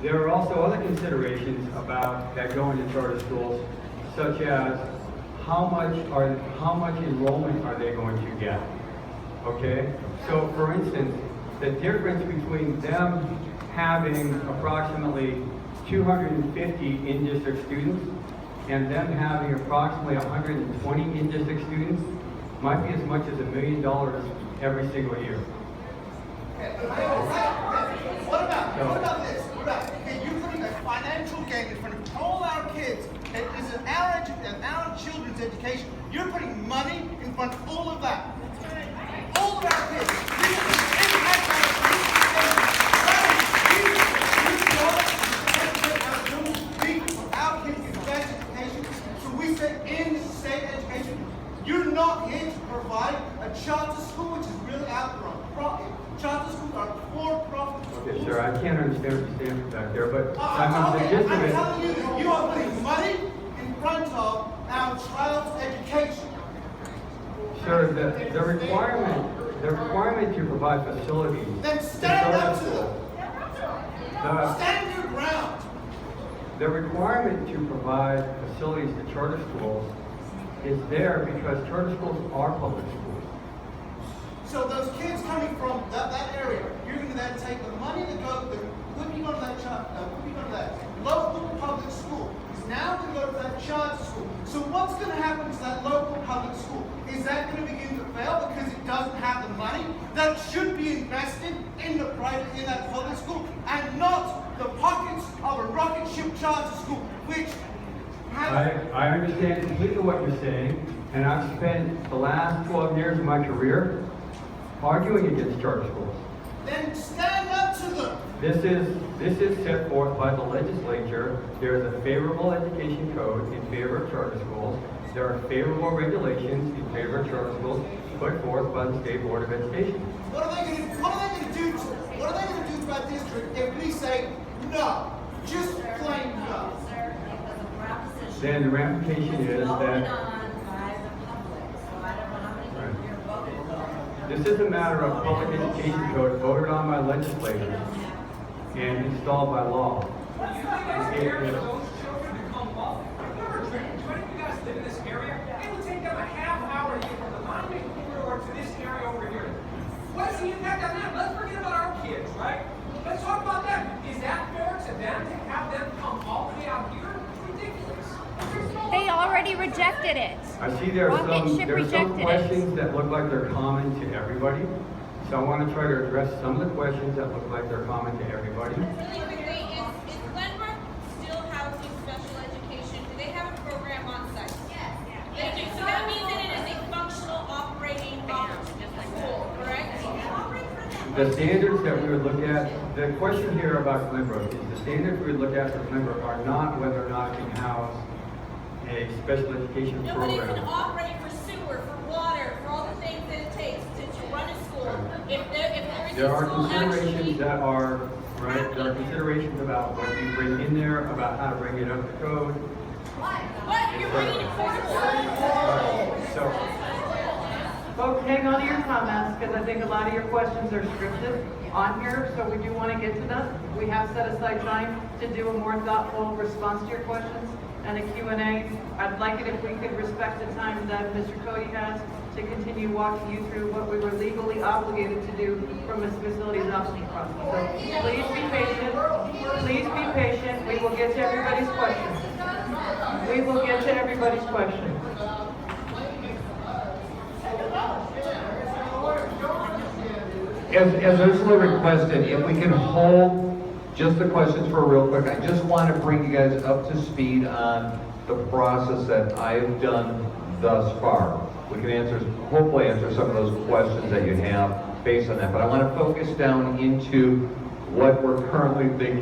There are also other considerations about that go into charter schools, such as how much enrollment are they going to get? Okay, so for instance, the difference between them having approximately 250 in-district students and them having approximately 120 in-district students might be as much as $1 million every single year. What about this? Okay, you're putting a financial gain in front of all our kids. It is our children's education. You're putting money in front of all of that. All of our kids. Our kids get the best education. So we say in state education, you're not here to provide a charter school, which is really out there on profit. Charter schools are for-profit schools. Okay, sir, I can't understand what you're saying back there, but I'm telling you that you are putting money in front of our child's education. Sir, the requirement to provide facilities. Then stand up to them. Stand your ground. The requirement to provide facilities to charter schools is there because charter schools are public schools. So those kids coming from that area, you're going to then take the money that goes, would be going to that local public school, is now going to go to that charter school. So what's going to happen to that local public school? Is that going to begin to fail because it doesn't have the money that should be invested in that public school and not the pockets of a Rocketship charter school, which I understand completely what you're saying, and I've spent the last 12 years of my career arguing against charter schools. Then stand up to them. This is set forth by the legislature. There is a favorable education code in favor of charter schools. There are favorable regulations in favor of charter schools put forth by the State Board of Education. What are they going to do to our district if we say no? Just plain no. Then the ramification is that this is a matter of public education code voted on by legislators and installed by law. What's the impact on them? Let's forget about our kids, right? Let's talk about them. Is that fair to them to have them come all the way out here? It's ridiculous. They already rejected it. I see there are Rocketship some rejected questions that look like they're common to everybody. So I want to try to address some of the questions that look like they're common to everybody. Really quickly, is Glenbrook still housing special education? Do they have a program on site? Yes. They do. So that means that it is a functional operating school, correct? The standards that we would look at, the question here about Glenbrook is the standards we would look at for Glenbrook are not whether or not it can house a special education No, but it program. can operate for sewer, for water, for all the things that it takes to run a school. If there is There a are school considerations actually, that are, right, there are considerations about what you bring in there, about how to bring it up to code. what? You're bringing it forward? So, Folks, hang on to your comments, because I think a lot of your questions are scripted on here, so we do want to get to them. We have set aside time to do a more thoughtful response to your questions and a Q&A. I'd like it if we could respect the time that Mr. Cody has to continue walking you through what we were legally obligated to do from a facilities optioning process. So please be patient. Please be patient. We will get to everybody's questions. We will get to everybody's questions. As Ursula requested, if we can hold just the questions for real quick, I just want to bring you guys up to speed on the process that I've done thus far. We can hopefully answer some of those questions that you have based on that, but I want to focus down into what we're currently thinking